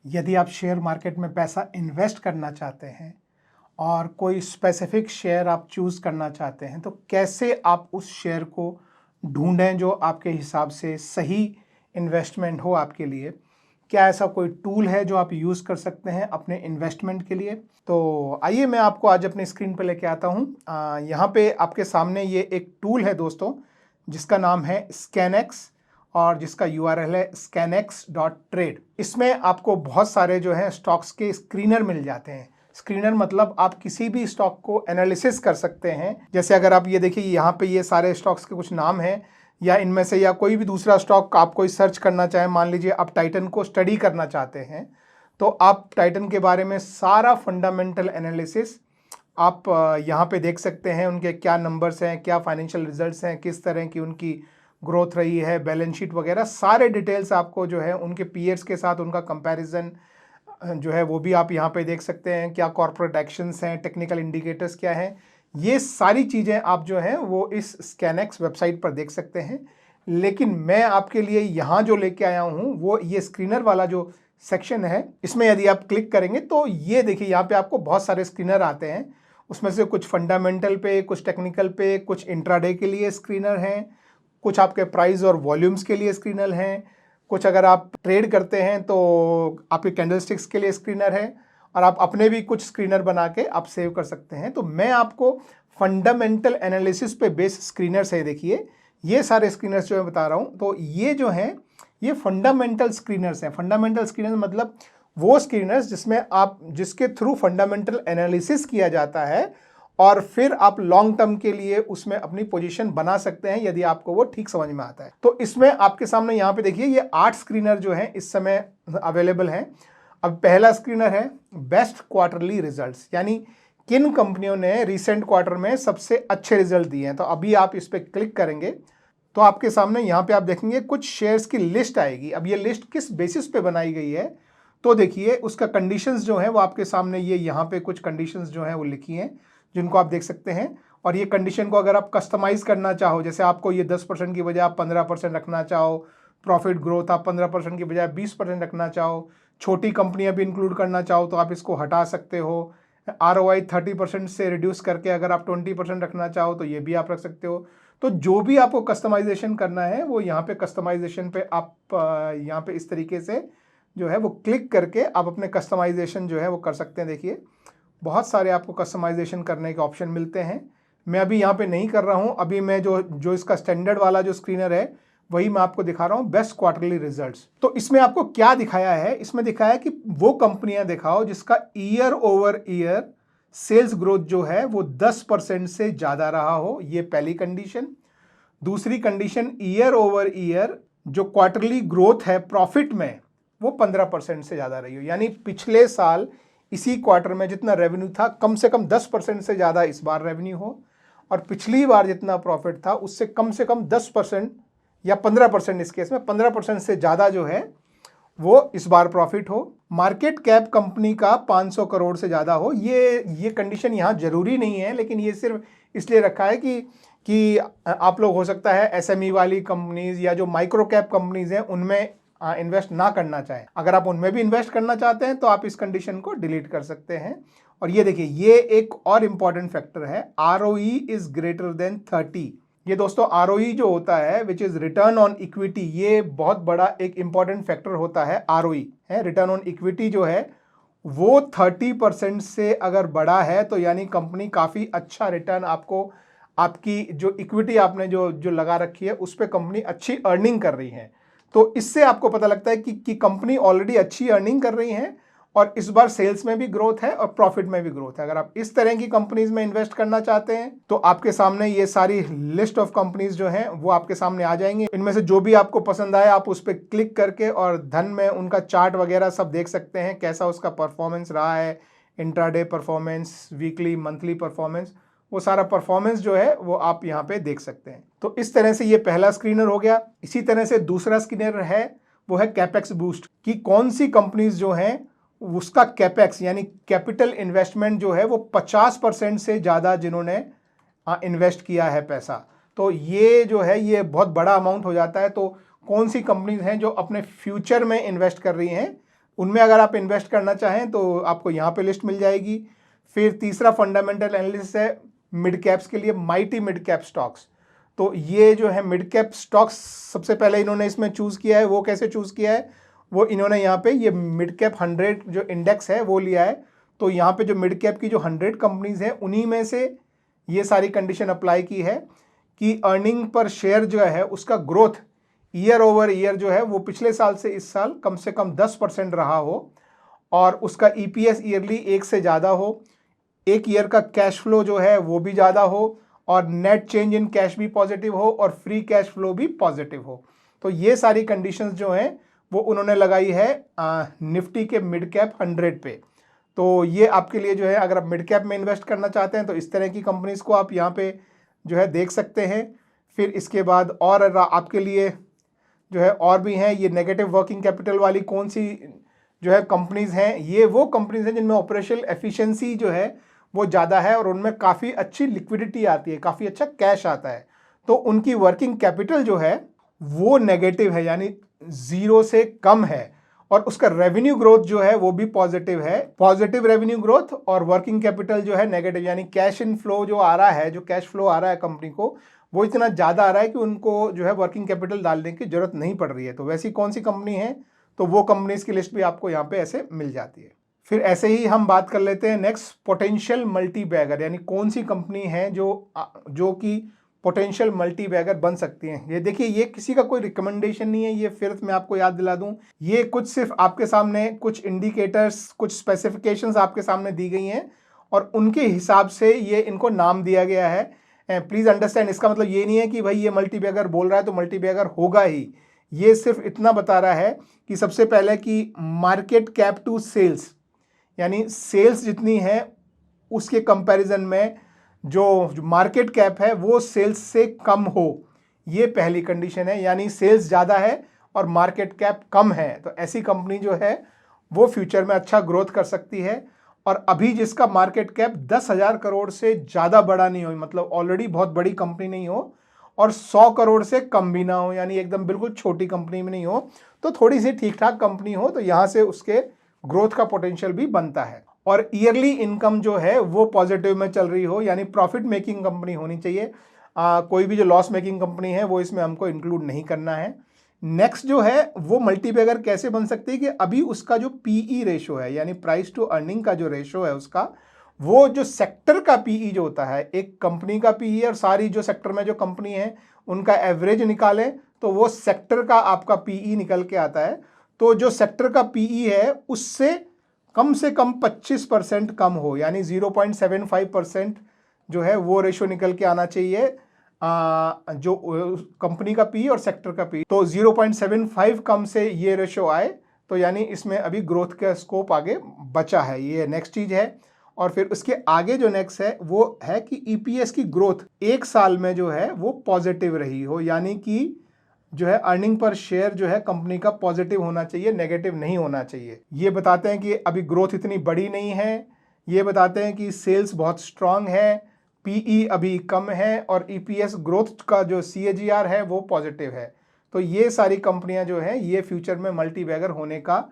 यदि आप share market में पैसा इन्वेस्ट करना चाहते हैं और कोई स्पेसिफिक शेयर आप चूज़ करना चाहते हैं तो कैसे आप उस शेयर को ढूंढें जो आपके हिसाब से सही इन्वेस्टमेंट हो आपके लिए। क्या ऐसा कोई टूल है जो आप यूज़ कर सकते हैं अपने इन्वेस्टमेंट के लिए? तो आइए मैं आपको आज अपनी स्क्रीन पर लेके आता हूँ। यहाँ पे आपके सामने ये एक टूल है दोस्तों, जिसका नाम है स्कैनएक्स और जिसका URL है scanex.trade। इसमें आपको बहुत सारे जो है स्टॉक्स के स्क्रीनर मिल जाते हैं। स्क्रीनर मतलब आप किसी भी स्टॉक को एनालिसिस कर सकते हैं। जैसे अगर आप ये देखिए, यहाँ पे ये सारे स्टॉक्स के कुछ नाम हैं, या इनमें से या कोई भी दूसरा स्टॉक आप कोई सर्च करना चाहें। मान लीजिए आप टाइटन को स्टडी करना चाहते हैं तो आप टाइटन के बारे में सारा फंडामेंटल एनालिसिस आप यहाँ पे देख सकते हैं। उनके क्या नंबर्स हैं, क्या फाइनेंशियल रिजल्ट्स हैं, किस तरह की उनकी ग्रोथ रही है, बैलेंस शीट वगैरह सारे डिटेल्स आपको जो है उनके पीयर्स के साथ उनका कंपैरिजन जो है वो भी आप यहाँ पे देख सकते हैं। क्या कॉर्पोरेट एक्शंस हैं, टेक्निकल इंडिकेटर्स क्या हैं, ये सारी चीज़ें आप जो हैं वो इस स्कैनएक्स वेबसाइट पर देख सकते हैं। लेकिन मैं आपके लिए यहाँ जो लेके आया हूँ वो ये स्क्रीनर वाला जो सेक्शन है, इसमें यदि आप क्लिक करेंगे तो ये देखिए यहाँ पे आपको बहुत सारे स्क्रीनर आते हैं। उसमें से कुछ फंडामेंटल पे, कुछ टेक्निकल पे, कुछ इंट्राडे के लिए स्क्रीनर हैं, कुछ आपके प्राइस और वॉल्यूम्स के लिए स्क्रीनर हैं, कुछ अगर आप ट्रेड करते हैं तो आपके कैंडलस्टिक्स के लिए स्क्रीनर है, और आप अपने भी कुछ स्क्रीनर बना के आप सेव कर सकते हैं। तो मैं आपको फंडामेंटल एनालिसिस पे बेस स्क्रीनर्स है, देखिए ये सारे स्क्रीनर्स जो मैं बता रहा हूँ, तो ये जो हैं ये फंडामेंटल स्क्रीनर्स हैं। फंडामेंटल स्क्रीनर्स मतलब वो स्क्रीनर्स जिसके थ्रू फंडामेंटल एनालिसिस किया जाता है और फिर आप लॉन्ग टर्म के लिए उसमें अपनी पोजीशन बना सकते हैं यदि आपको वो ठीक समझ में आता है। तो इसमें आपके सामने यहाँ पे देखिए ये 8 स्क्रीनर जो हैं इस समय अवेलेबल हैं। अब पहला स्क्रीनर है बेस्ट क्वार्टरली रिजल्ट्स, यानी किन कंपनियों ने रिसेंट क्वार्टर में सबसे अच्छे रिजल्ट दिए हैं। तो अभी आप इस पर क्लिक करेंगे तो आपके सामने यहाँ पे आप देखेंगे कुछ शेयर्स की लिस्ट आएगी। अब ये लिस्ट किस बेसिस पे बनाई गई है तो देखिए उसका कंडीशंस जो है वो आपके सामने ये यहाँ पे कुछ कंडीशंस जो है वो लिखी हैं जिनको आप देख सकते हैं। और ये कंडीशन को अगर आप कस्टमाइज करना चाहो, जैसे आपको ये 10% की बजाय आप 15% रखना चाहो, प्रॉफिट ग्रोथ आप 15% की बजाय 20% रखना चाहो, छोटी कंपनियां भी इंक्लूड करना चाहो तो आप इसको हटा सकते हो। ROI 30% से रिड्यूस करके अगर आप 20% रखना चाहो तो ये भी आप रख सकते हो। तो जो भी आपको कस्टमाइजेशन करना है वो यहाँ पे कस्टमाइजेशन पे आप यहाँ पे इस तरीके से जो है वो क्लिक करके आप अपने कस्टमाइजेशन जो है वो कर सकते हैं। देखिए बहुत सारे आपको कस्टमाइजेशन करने के ऑप्शन मिलते हैं। मैं अभी यहाँ पे नहीं कर रहा हूँ, अभी मैं जो इसका स्टैंडर्ड वाला जो स्क्रीनर है वही मैं आपको दिखा रहा हूँ, बेस्ट क्वार्टरली रिजल्ट्स। तो इसमें आपको क्या दिखाया है, इसमें दिखाया है कि वो कंपनियां दिखाओ जिसका year over year sales growth जो है वो 10% से ज़्यादा रहा हो, ये पहली कंडीशन। दूसरी कंडीशन, ईयर ओवर ईयर जो क्वार्टरली ग्रोथ है प्रॉफिट में वो 15% से ज़्यादा रही हो, यानी पिछले साल इसी क्वार्टर में जितना रेवेन्यू था कम से कम 10% से ज़्यादा इस बार रेवेन्यू हो, और पिछली बार जितना प्रॉफिट था उससे कम 10% या 15%, इस केस में 15% से ज़्यादा जो है वो इस बार प्रॉफिट हो। मार्केट कैप कंपनी का 500 करोड़ से ज़्यादा हो। ये कंडीशन यहाँ जरूरी नहीं है, लेकिन ये सिर्फ इसलिए रखा है कि आप लोग हो सकता है SME वाली कंपनीज या जो माइक्रो कैप कंपनीज हैं उनमें इन्वेस्ट ना करना चाहें। अगर आप उनमें भी इन्वेस्ट करना चाहते हैं तो आप इस कंडीशन को डिलीट कर सकते हैं। और ये देखिए ये एक और इंपॉर्टेंट फैक्टर है, ROE इज ग्रेटर देन 30। ये दोस्तों ROE जो होता है which is return on equity, ये बहुत बड़ा एक इंपॉर्टेंट फैक्टर होता है। ROE है रिटर्न ऑन इक्विटी जो है वो 30% से अगर बड़ा है तो यानी कंपनी काफ़ी अच्छा रिटर्न आपको, आपकी जो इक्विटी आपने जो लगा रखी है उस पर कंपनी अच्छी अर्निंग कर रही है। तो इससे आपको पता लगता है कि कंपनी ऑलरेडी अच्छी अर्निंग कर रही है और इस बार सेल्स में भी ग्रोथ है और प्रॉफिट में भी ग्रोथ है। अगर आप इस तरह की कंपनीज में इन्वेस्ट करना चाहते हैं तो आपके सामने ये सारी लिस्ट ऑफ कंपनीज जो हैं वो आपके सामने आ जाएंगी। इनमें से जो भी आपको पसंद आए आप उस पर क्लिक करके और धन में उनका चार्ट वगैरह सब देख सकते हैं, कैसा उसका परफॉर्मेंस रहा है, intraday performance, weekly monthly performance, वो सारा परफॉर्मेंस जो है वो आप यहाँ पे देख सकते हैं। तो इस तरह से ये पहला स्क्रीनर हो गया। इसी तरह से दूसरा स्क्रीनर है वो है कैपेक्स बूस्ट, कि कौन सी कंपनीज जो हैं उसका कैपेक्स यानी कैपिटल इन्वेस्टमेंट जो है वो 50% से ज़्यादा जिन्होंने इन्वेस्ट किया है पैसा, तो ये जो है ये बहुत बड़ा अमाउंट हो जाता है। तो कौन सी कंपनीज हैं जो अपने फ्यूचर में इन्वेस्ट कर रही हैं उनमें अगर आप इन्वेस्ट करना चाहें तो आपको यहाँ पे लिस्ट मिल जाएगी। फिर तीसरा फंडामेंटल एनालिसिस है मिड कैप्स के लिए, माइटी मिड कैप स्टॉक्स। तो ये जो है मिड कैप स्टॉक्स सबसे पहले इन्होंने इसमें चूज़ किया है। वो कैसे चूज़ किया है, वो इन्होंने यहाँ पे ये मिड कैप 100 जो इंडेक्स है वो लिया है। तो यहाँ पे जो मिड कैप की जो 100 कंपनीज हैं उन्हीं में से ये सारी कंडीशन अप्लाई की है कि अर्निंग पर शेयर जो है उसका ग्रोथ ईयर ओवर ईयर जो है वो पिछले साल से इस साल कम से कम 10% रहा हो, और उसका ईपीएस ईयरली 1 से ज़्यादा हो, एक ईयर का कैश फ्लो जो है वो भी ज़्यादा हो, और नेट चेंज इन कैश भी पॉजिटिव हो, और फ्री कैश फ्लो भी पॉजिटिव हो। तो ये सारी कंडीशंस जो हैं वो उन्होंने लगाई है निफ्टी के मिड कैप 100 पे। तो ये आपके लिए जो है, अगर आप मिड कैप में इन्वेस्ट करना चाहते हैं तो इस तरह की कंपनीज को आप यहाँ पे जो है देख सकते हैं। फिर इसके बाद और आपके लिए जो है और भी हैं, ये नेगेटिव वर्किंग कैपिटल वाली कौन सी जो है कंपनीज हैं, ये वो कंपनीज हैं जिनमें ऑपरेशनल एफिशिएंसी जो है वो ज़्यादा है और उनमें काफ़ी अच्छी लिक्विडिटी आती है, काफ़ी अच्छा कैश आता है। तो उनकी वर्किंग कैपिटल जो है वो नेगेटिव है, यानी 0 से कम है, और उसका रेवेन्यू ग्रोथ जो है वो भी पॉजिटिव है। पॉजिटिव रेवेन्यू ग्रोथ और वर्किंग कैपिटल जो है नेगेटिव, यानी कैश इन फ्लो जो आ रहा है, जो कैश फ्लो आ रहा है कंपनी को, वो इतना ज़्यादा आ रहा है कि उनको जो है वर्किंग कैपिटल डालने की जरूरत नहीं पड़ रही है। तो वैसी कौन सी कंपनी है, तो वो कंपनीज की लिस्ट भी आपको यहाँ पे ऐसे मिल जाती है। फिर ऐसे ही हम बात कर लेते हैं नेक्स्ट, पोटेंशियल मल्टी बैगर, यानी कौन सी कंपनी है जो कि पोटेंशियल मल्टी बैगर बन सकती हैं। ये देखिए, ये किसी का कोई रिकमेंडेशन नहीं है, ये फिर मैं आपको याद दिला दूं, ये कुछ सिर्फ आपके सामने कुछ इंडिकेटर्स, कुछ स्पेसिफिकेशंस आपके सामने दी गई हैं और उनके हिसाब से ये इनको नाम दिया गया है। प्लीज़ अंडरस्टैंड, इसका मतलब ये नहीं है कि भाई ये मल्टी बैगर बोल रहा है तो मल्टी बैगर होगा ही। ये सिर्फ इतना बता रहा है कि सबसे पहले कि मार्केट कैप टू सेल्स, यानी सेल्स जितनी है उसके कंपैरिजन में जो मार्केट कैप है वो सेल्स से कम हो, ये पहली कंडीशन है। यानी सेल्स ज़्यादा है और मार्केट कैप कम है, तो ऐसी कंपनी जो है वो फ्यूचर में अच्छा ग्रोथ कर सकती है। और अभी जिसका मार्केट कैप 10,000 करोड़ से ज़्यादा बड़ा नहीं हो, मतलब ऑलरेडी बहुत बड़ी कंपनी नहीं हो, और 100 करोड़ से कम भी ना हो, यानी एकदम बिल्कुल छोटी कंपनी में नहीं हो, तो थोड़ी सी ठीक ठाक कंपनी हो, तो यहाँ से उसके ग्रोथ का पोटेंशियल भी बनता है। और ईयरली इनकम जो है वो पॉजिटिव में चल रही हो, यानी प्रॉफिट मेकिंग कंपनी होनी चाहिए। कोई भी जो लॉस मेकिंग कंपनी है वो इसमें हमको इंक्लूड नहीं करना है। नेक्स्ट जो है वो मल्टीबैगर कैसे बन सकती है कि अभी उसका जो पीई रेशो है, यानी प्राइस टू अर्निंग का जो रेशो है उसका, वो जो सेक्टर का पीई जो होता है, एक कंपनी का पीई और सारी जो सेक्टर में जो कंपनी है उनका एवरेज निकालें तो वो सेक्टर का आपका पीई निकल के आता है। तो जो सेक्टर का पीई है उससे कम से कम 25% कम हो, यानी 0.75% जो है वो रेशो निकल के आना चाहिए, जो कंपनी का पी और सेक्टर का पी। तो 0.75 कम से ये रेशो आए तो यानी इसमें अभी ग्रोथ का स्कोप आगे बचा है, ये नेक्स्ट चीज है। और फिर उसके आगे जो नेक्स्ट है वो है कि ईपीएस की ग्रोथ एक साल में जो है वो पॉजिटिव रही हो, यानी कि जो है अर्निंग पर शेयर जो है कंपनी का पॉजिटिव होना चाहिए, नेगेटिव नहीं होना चाहिए। ये बताते हैं कि अभी ग्रोथ इतनी बड़ी नहीं है, ये बताते हैं कि सेल्स बहुत स्ट्रांग है, पीई अभी कम है, और ईपीएस ग्रोथ का जो सीएजीआर है वो पॉजिटिव है। तो ये सारी कंपनियां जो हैं ये फ्यूचर में मल्टीबैगर होने का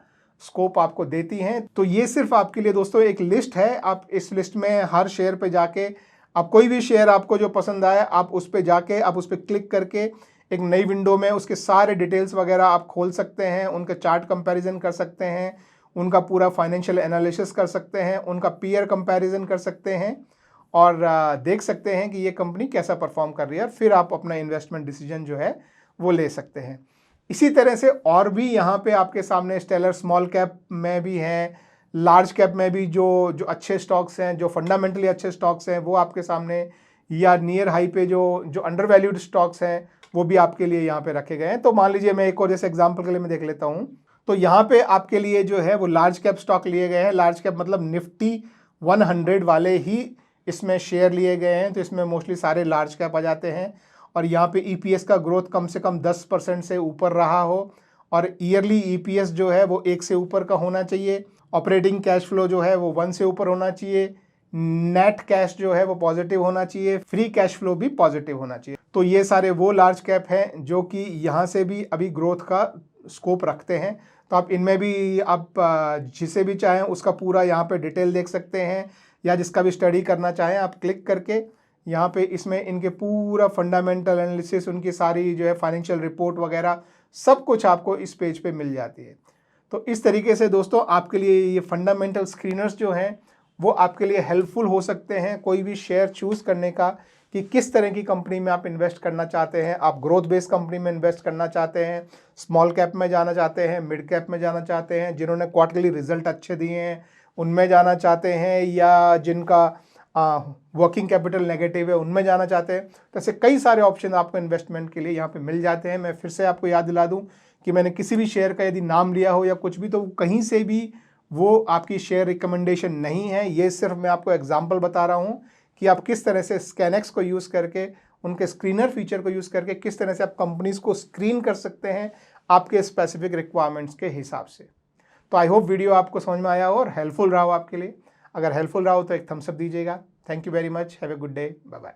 स्कोप आपको देती हैं। तो ये सिर्फ आपके लिए दोस्तों एक लिस्ट है, आप इस लिस्ट में हर शेयर पे जाके, आप कोई भी शेयर आपको जो पसंद आए आप उस पर जाके, आप उस पर क्लिक करके एक नई विंडो में उसके सारे डिटेल्स वगैरह आप खोल सकते हैं, उनका चार्ट कंपैरिजन कर सकते हैं, उनका पूरा फाइनेंशियल एनालिसिस कर सकते हैं, उनका पीयर कंपैरिजन कर सकते हैं, और देख सकते हैं कि ये कंपनी कैसा परफॉर्म कर रही है, फिर आप अपना इन्वेस्टमेंट डिसीजन जो है वो ले सकते हैं। इसी तरह से और भी यहाँ पे आपके सामने स्टेलर स्मॉल कैप में भी हैं, लार्ज कैप में भी जो अच्छे स्टॉक्स हैं, जो फंडामेंटली अच्छे स्टॉक्स हैं वो आपके सामने, या नियर हाई पे जो अंडर वैल्यूड स्टॉक्स हैं वो भी आपके लिए यहाँ पे रखे गए हैं। तो मान लीजिए मैं एक और जैसे एग्जांपल के लिए मैं देख लेता हूँ, तो यहाँ पे आपके लिए जो है वो लार्ज कैप स्टॉक लिए गए हैं। लार्ज कैप मतलब निफ्टी 100 वाले ही इसमें शेयर लिए गए हैं, तो इसमें मोस्टली सारे लार्ज कैप आ जाते हैं। और यहाँ पे ईपीएस का ग्रोथ कम से कम 10% से ऊपर रहा हो, और ईयरली ईपीएस जो है वो 1 से ऊपर का होना चाहिए। ऑपरेटिंग कैश फ्लो जो है वो 1 से ऊपर होना चाहिए। नेट कैश जो है वो पॉजिटिव होना चाहिए। फ्री कैश फ्लो भी पॉजिटिव होना चाहिए। तो ये सारे वो लार्ज कैप हैं जो कि यहाँ से भी अभी ग्रोथ का स्कोप रखते हैं। तो आप इनमें भी आप जिसे भी चाहें उसका पूरा यहाँ पे डिटेल देख सकते हैं, या जिसका भी स्टडी करना चाहें आप क्लिक करके यहाँ पे इसमें इनके पूरा फंडामेंटल एनालिसिस, उनकी सारी जो है फाइनेंशियल रिपोर्ट वगैरह सब कुछ आपको इस पेज पे मिल जाती है। तो इस तरीके से दोस्तों आपके लिए ये फंडामेंटल स्क्रीनर्स जो हैं वो आपके लिए हेल्पफुल हो सकते हैं कोई भी शेयर चूज़ करने का, कि किस तरह की कंपनी में आप इन्वेस्ट करना चाहते हैं। आप ग्रोथ बेस्ड कंपनी में इन्वेस्ट करना चाहते हैं, स्मॉल कैप में जाना चाहते हैं, मिड कैप में जाना चाहते हैं, जिन्होंने क्वार्टरली रिजल्ट अच्छे दिए हैं उनमें जाना चाहते हैं, या जिनका वर्किंग कैपिटल नेगेटिव है उनमें जाना चाहते हैं। तो ऐसे कई सारे ऑप्शन आपको इन्वेस्टमेंट के लिए यहाँ पे मिल जाते हैं। मैं फिर से आपको याद दिला दूँ कि मैंने किसी भी शेयर का यदि नाम लिया हो या कुछ भी, तो कहीं से भी वो आपकी शेयर रिकमेंडेशन नहीं है। ये सिर्फ मैं आपको एग्जांपल बता रहा हूँ कि आप किस तरह से स्कैनएक्स को यूज़ करके, उनके स्क्रीनर फीचर को यूज़ करके किस तरह से आप कंपनीज़ को स्क्रीन कर सकते हैं आपके स्पेसिफिक रिक्वायरमेंट्स के हिसाब से। तो आई होप वीडियो आपको समझ में आया हो और हेल्पफुल रहा हो आपके लिए। अगर हेल्पफुल रहा हो तो एक थम्स अप दीजिएगा। Thank you very much, have a good day, bye bye.